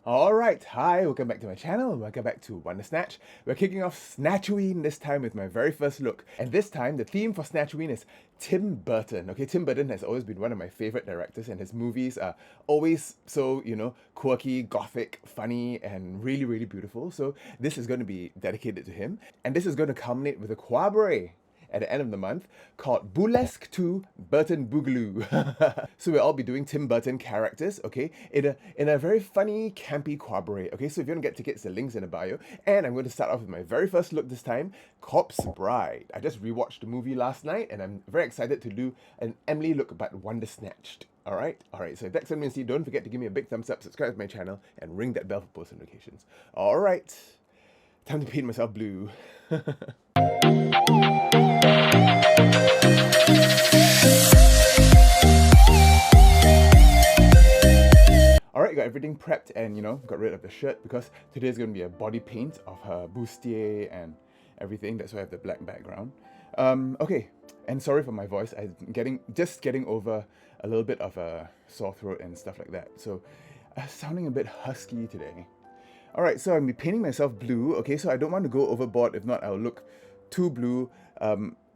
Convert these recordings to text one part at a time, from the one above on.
Alright, hi, welcome back to my channel, welcome back to Wonder Snatch. We're kicking off Snatchoween this time with my very first look. And this time, the theme for Snatchoween is Tim Burton. Okay, Tim Burton has always been one of my favorite directors and his movies are always so, quirky, gothic, funny, and really, really beautiful. So this is going to be dedicated to him. And this is going to culminate with a Qabaret at the end of the month called Boolesque to Burton Boogaloo. So we'll all be doing Tim Burton characters, okay, in a very funny, campy Qabaret. Okay, so if you want to get tickets, the link's in the bio. And I'm going to start off with my very first look this time, Corpse Bride. I just rewatched the movie last night and I'm very excited to do an Emily look but Wonder Snatched. Alright, so if that's something to see, don't forget to give me a big thumbs up, subscribe to my channel, and ring that bell for post notifications. Alright, time to paint myself blue. Alright, got everything prepped and, got rid of the shirt because today's going to be a body paint of her bustier and everything. That's why I have the black background. Okay, and sorry for my voice. I'm just getting over a little bit of a sore throat and stuff like that. So, sounding a bit husky today. Alright, so I'm going to be painting myself blue. Okay, so I don't want to go overboard. If not, I'll look too blue.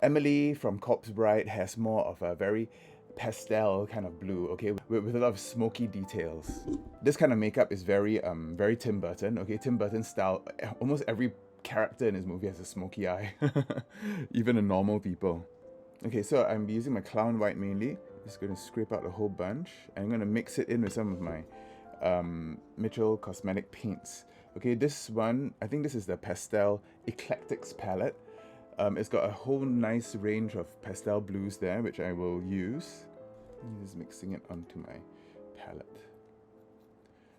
Emily from Corpse Bride has more of a very pastel kind of blue, okay, with a lot of smoky details. This kind of makeup is very Tim Burton, okay, Tim Burton style. Almost every character in his movie has a smoky eye, even the normal people. Okay, so I'm using my clown white mainly. Just going to scrape out a whole bunch. I'm going to mix it in with some of my Mitchell Cosmetic paints. Okay, this one, I think this is the Pastel Eclectics palette. It's got a whole nice range of pastel blues there, which I will use. I'm just mixing it onto my palette.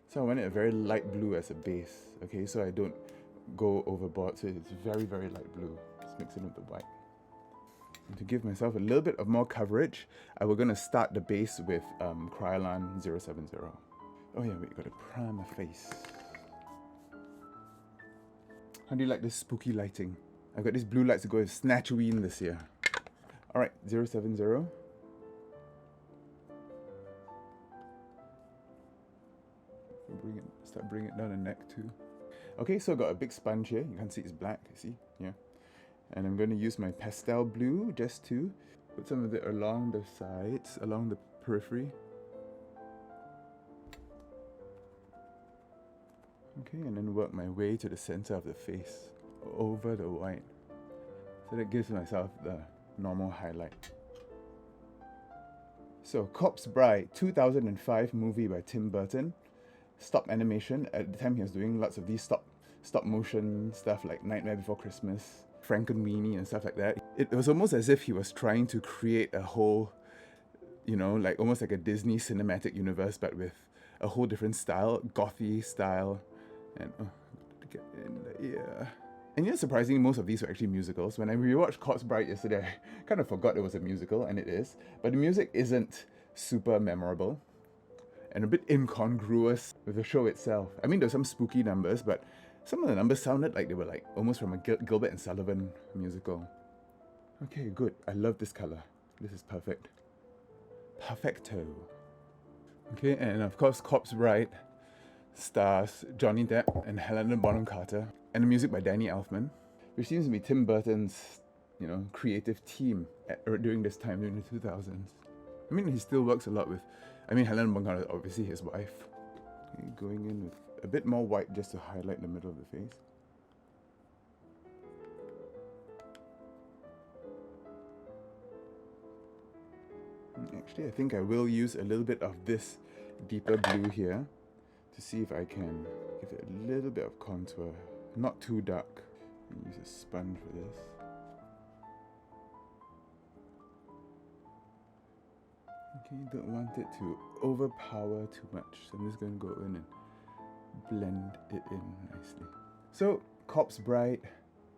So I want it a very light blue as a base, okay, so I don't go overboard, so it's very, very light blue. Just mix it with the white. And to give myself a little bit of more coverage, we're going to start the base with Kryolan 070. Oh yeah, wait, got to prime my face. How do you like this spooky lighting? I've got these blue lights to go with Snatchoween this year. Alright, 070. Start bringing it down the neck too. Okay, so I've got a big sponge here. You can't see it's black, you see? Yeah. And I'm going to use my pastel blue just to put some of it along the sides, along the periphery. Okay, and then work my way to the center of the face, over the white. So that gives myself the normal highlight. So, Corpse Bride, 2005 movie by Tim Burton. Stop animation. At the time he was doing lots of these stop motion stuff like Nightmare Before Christmas, Frankenweenie and stuff like that. It was almost as if he was trying to create a whole, like almost like a Disney cinematic universe, but with a whole different style, gothy style. And get in the ear. And surprisingly, most of these were actually musicals. When I rewatched Corpse Bride yesterday, I kind of forgot it was a musical, and it is. But the music isn't super memorable and a bit incongruous with the show itself. I mean, there's some spooky numbers, but some of the numbers sounded like they were like almost from a Gilbert and Sullivan musical. Okay, good. I love this color. This is perfect. Perfecto. Okay, and of course, Corpse Bride stars Johnny Depp and Helena Bonham Carter, and the music by Danny Elfman, which seems to be Tim Burton's, creative team during this time, during the 2000s. I mean, he still works a lot with, Helena Bonham Carter, obviously his wife. Okay, going in with a bit more white just to highlight the middle of the face. Actually, I think I will use a little bit of this deeper blue here to see if I can give it a little bit of contour, not too dark. Use a sponge for this. Okay, you don't want it to overpower too much, so I'm just going to go in and blend it in nicely. So, Corpse Bride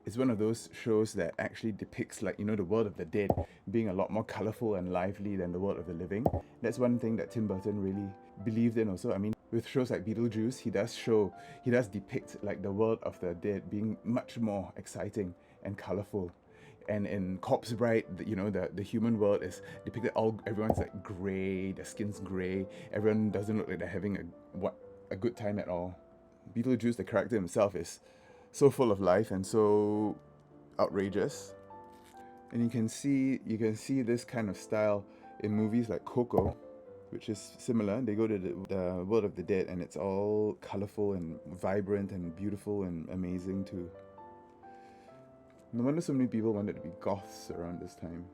is one of those shows that actually depicts, like, the world of the dead being a lot more colorful and lively than the world of the living. That's one thing that Tim Burton really believed in also. I mean, with shows like Beetlejuice, he does depict like the world of the dead being much more exciting and colorful. And in Corpse Bride, the human world is depicted everyone's like grey, their skin's grey, everyone doesn't look like they're having a good time at all. Beetlejuice, the character himself, is so full of life and so outrageous. And you can see this kind of style in movies like Coco, which is similar. They go to the world of the dead, and it's all colorful and vibrant and beautiful and amazing too. No wonder so many people wanted to be goths around this time.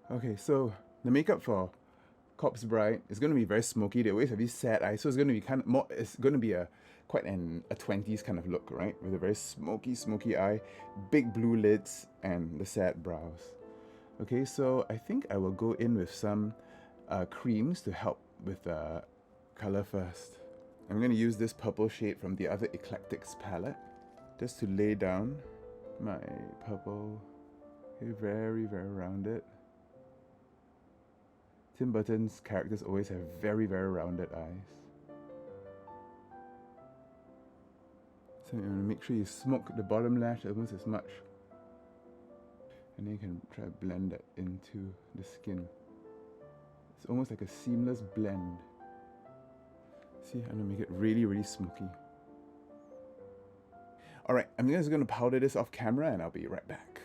Okay, so the makeup for Corpse Bride is going to be very smoky. They always have these sad eyes, so it's going to be kind of more. It's going to be a 20s kind of look, right? With a very smoky eye, big blue lids, and the sad brows. Okay, so I think I will go in with some creams to help with the color first. I'm going to use this purple shade from the other Eclectics palette just to lay down my purple. Okay, very rounded. Tim Burton's characters always have very rounded eyes. So you want to make sure you smoke the bottom lash almost as much. And then you can try to blend that into the skin. It's almost like a seamless blend. See, I'm going to make it really smoky. Alright, I'm just going to powder this off camera and I'll be right back.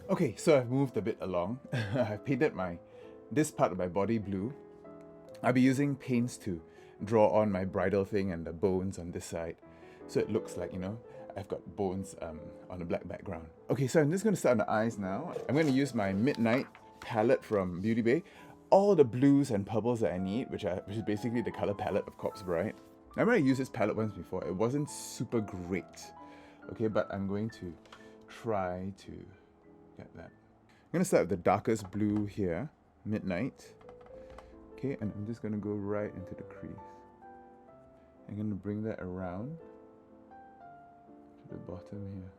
Okay, so I've moved a bit along. I've painted this part of my body blue. I'll be using paints to draw on my bridal thing and the bones on this side. So it looks like, I've got bones on a black background. Okay, so I'm just going to start on the eyes now. I'm going to use my Midnight palette from Beauty Bay. All the blues and purples that I need, which is basically the color palette of Corpse Bride. I remember I used this palette once before. It wasn't super great. Okay, but I'm going to try to get that. I'm going to start with the darkest blue here, Midnight. Okay, and I'm just going to go right into the crease. I'm going to bring that around to the bottom here.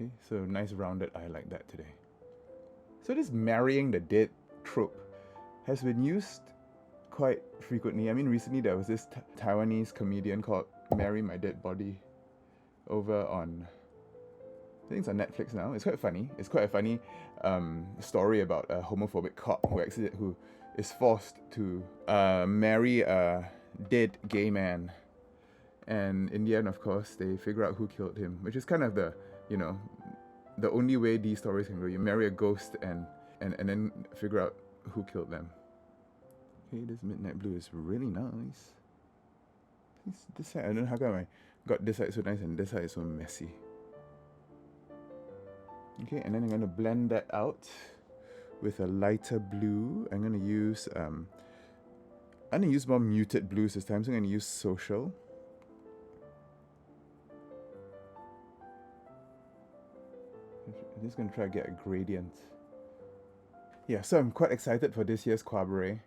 Okay, so nice rounded eye like that today. So this marrying the dead trope has been used quite frequently. I mean, recently there was this Taiwanese comedian called Marry My Dead Body over on, I think it's on Netflix now. It's quite funny. It's quite a funny story about a homophobic cop who is forced to marry a dead gay man. And in the end, of course, they figure out who killed him, which is kind of the only way these stories can go. You marry a ghost and then figure out who killed them. Okay, this midnight blue is really nice. This side, I don't know how come I got this side so nice and this side is so messy. Okay, and then I'm going to blend that out with a lighter blue. I'm going to use more muted blues this time, so I'm going to use Social. I'm just going to try to get a gradient. Yeah, so I'm quite excited for this year's Qabaret.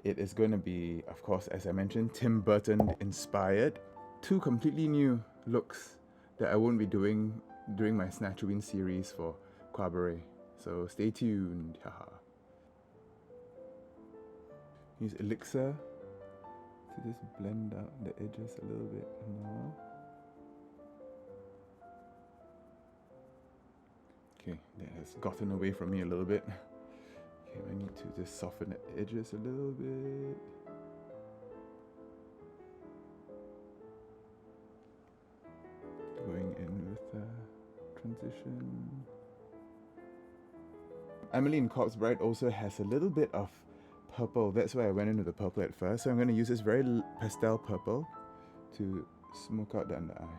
It is going to be, of course, as I mentioned, Tim Burton inspired. 2 completely new looks that I won't be doing during my Snatchoween series for Qabaret. So stay tuned. Haha. Use Elixir to just blend out the edges a little bit more. Okay, that has gotten away from me a little bit. Okay, I need to just soften the edges a little bit. Going in with the transition. Emily in Corpse Bride also has a little bit of purple. That's why I went into the purple at first. So I'm going to use this very pastel purple to smoke out the under eye.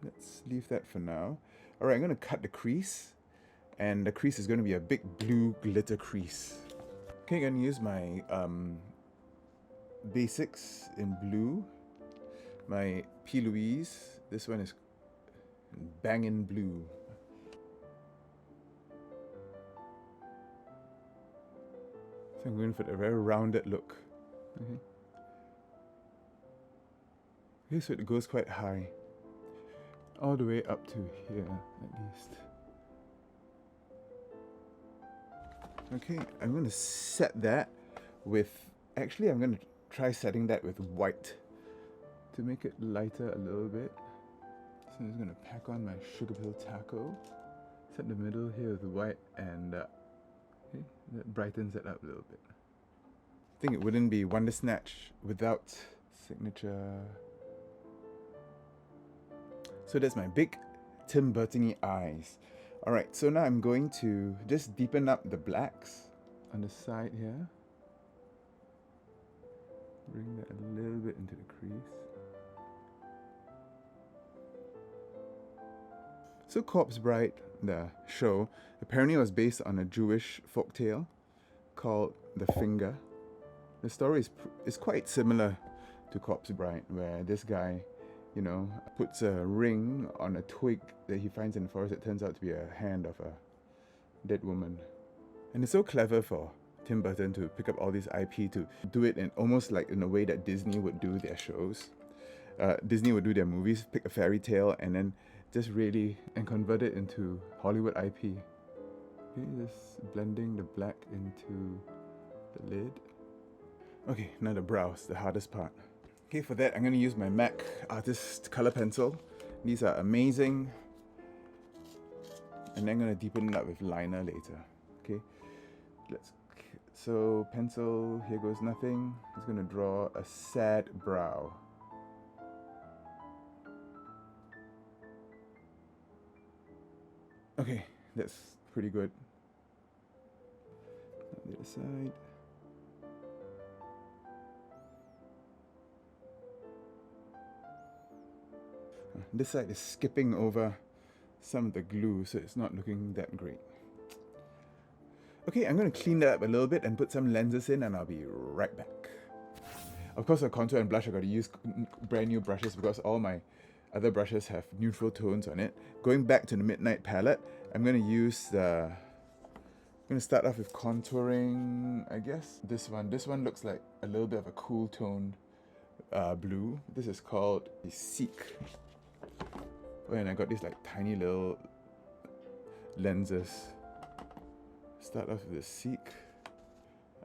Let's leave that for now. Alright, I'm going to cut the crease. And the crease is going to be a big blue glitter crease. Okay, I'm going to use my basics in blue. My P. Louise. This one is bangin' blue. So I'm going for a very rounded look. Okay, so it goes quite high. All the way up to here, at least. Okay, I'm going to set that with... Actually, I'm going to try setting that with white to make it lighter a little bit. So I'm just going to pack on my Sugar Pill Taco. Set the middle here with white and okay, that brightens it up a little bit. I think it wouldn't be Wonder Snatch without signature. So that's my big Tim Burton-y eyes. Alright, so now I'm going to just deepen up the blacks on the side here. Bring that a little bit into the crease. So Corpse Bride, the show, apparently was based on a Jewish folktale called The Finger. The story is quite similar to Corpse Bride, where this guy, you know, puts a ring on a twig that he finds in the forest that turns out to be a hand of a dead woman. And it's so clever for Tim Burton to pick up all these IP to do it in almost like in a way that Disney would do their shows. Disney would do their movies, pick a fairy tale and then just really and convert it into Hollywood IP. Okay, just blending the black into the lid. Okay, now the brows, the hardest part. Okay, for that I'm going to use my MAC Artist color pencil. These are amazing. And then I'm going to deepen it up with liner later. Okay, so pencil, here goes nothing. Just going to draw a sad brow. Okay, that's pretty good. On the other side. This side is skipping over some of the glue, so it's not looking that great. Okay, I'm going to clean that up a little bit and put some lenses in and I'll be right back. Of course, for contour and blush, I've got to use brand new brushes because all my other brushes have neutral tones on it. Going back to the Midnight palette, I'm going to use the... I'm going to start off with contouring, I guess. This one looks like a little bit of a cool toned blue. This is called the Seek. Oh, and I got these like tiny little lenses. Start off with the Seek.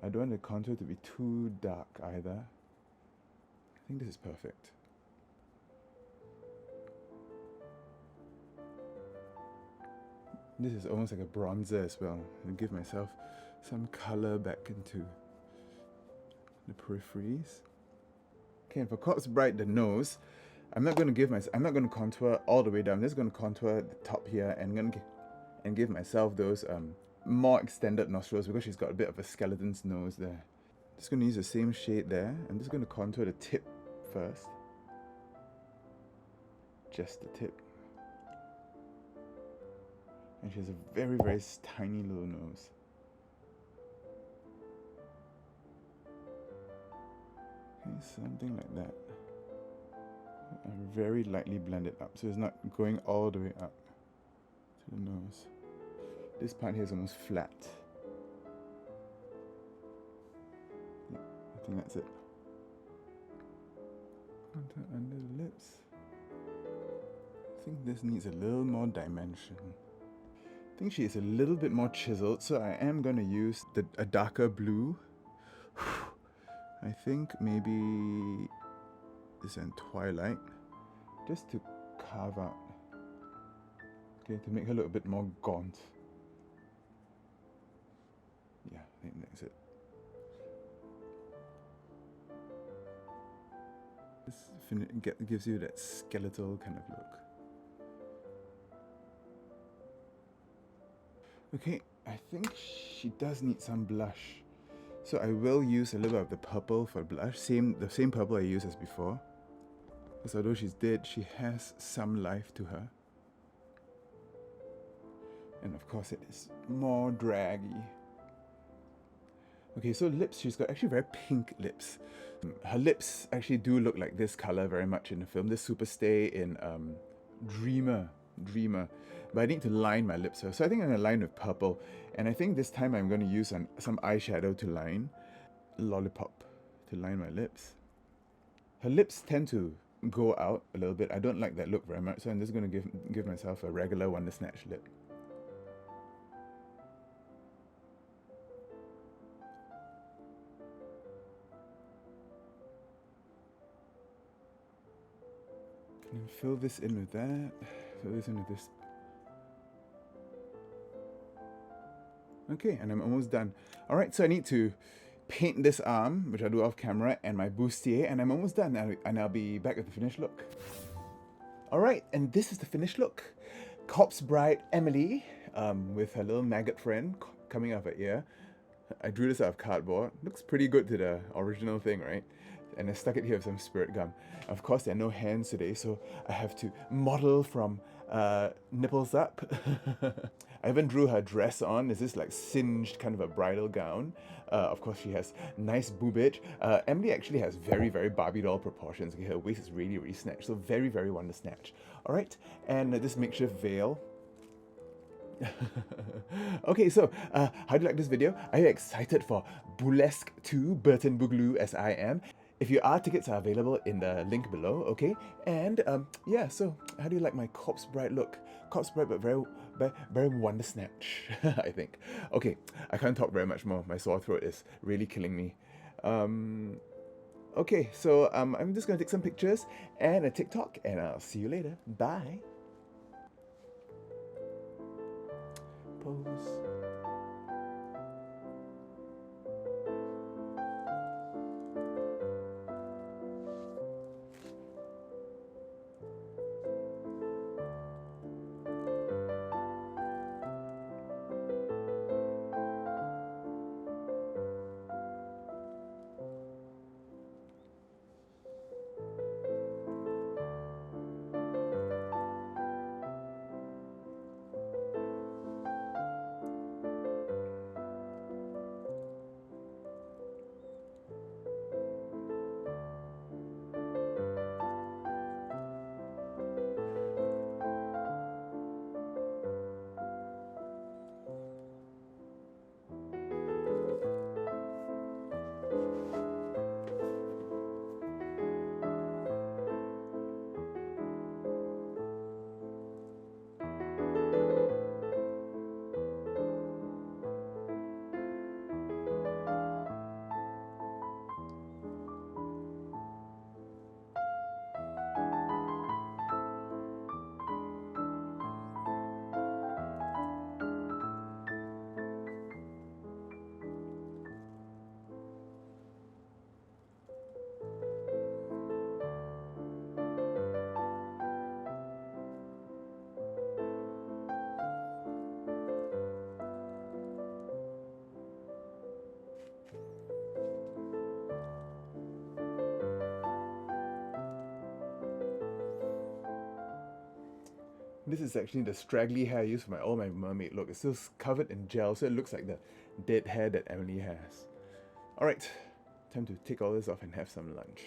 I don't want the contour to be too dark either. I think this is perfect. This is almost like a bronzer as well. I'll give myself some color back into the peripheries. Okay, and for Corpse Bride, the nose, I'm not going to contour all the way down. I'm just going to contour the top here and give myself those more extended nostrils because she's got a bit of a skeleton's nose there. Just going to use the same shade there. I'm just going to contour the tip first. Just the tip. And she has a very, very tiny little nose. Okay, something like that. And very lightly blend it up so it's not going all the way up to the nose. This part here is almost flat. Yeah, I think that's it. Contour under the lips. I think this needs a little more dimension. I think she is a little bit more chiseled, so I am going to use a darker blue. I think maybe this and Twilight, just to carve out, okay, to make her look a bit more gaunt. Yeah, I think that's it. This gives you that skeletal kind of look. Okay, I think she does need some blush. So I will use a little bit of the purple for blush, the same purple I used as before. Because although she's dead, she has some life to her. And of course it is more draggy. Okay, so lips, she's got actually very pink lips. Her lips actually do look like this color very much in the film. This Superstay in Dreamer. But I need to line my lips first. So I think I'm going to line with purple. And I think this time I'm going to use some eyeshadow to line. Lollipop to line my lips. Her lips tend to go out a little bit. I don't like that look very much. So I'm just going to give myself a regular Wonder Snatch lip. And fill this in with that. Fill this in with this. Okay, and I'm almost done. Alright, so I need to paint this arm, which I'll do off camera, and my bustier, and I'm almost done, and I'll be back with the finished look. Alright, and this is the finished look. Corpse Bride Emily, with her little maggot friend coming out of her ear. I drew this out of cardboard. Looks pretty good to the original thing, right? And I stuck it here with some spirit gum. Of course, there are no hands today, so I have to model from nipples up. I even drew her dress on. Is this like singed kind of a bridal gown? Of course, she has nice boobage. Emily actually has very, very Barbie doll proportions. Okay, her waist is really, really snatched. So very, very Wonder Snatch. All right, and this makeshift veil. Okay, so how do you like this video? Are you excited for Boolesque 2, Burton Boogaloo as I am? If you are, tickets are available in the link below, okay? And yeah, so how do you like my Corpse Bride look? Corpse Bride, but very Wonder Snatch, I think. Okay, I can't talk very much more. My sore throat is really killing me. Okay, so I'm just gonna take some pictures and a TikTok, and I'll see you later. Bye. Pose. This is actually the straggly hair I used for my mermaid look. It's still covered in gel, so it looks like the dead hair that Emily has. Alright, time to take all this off and have some lunch.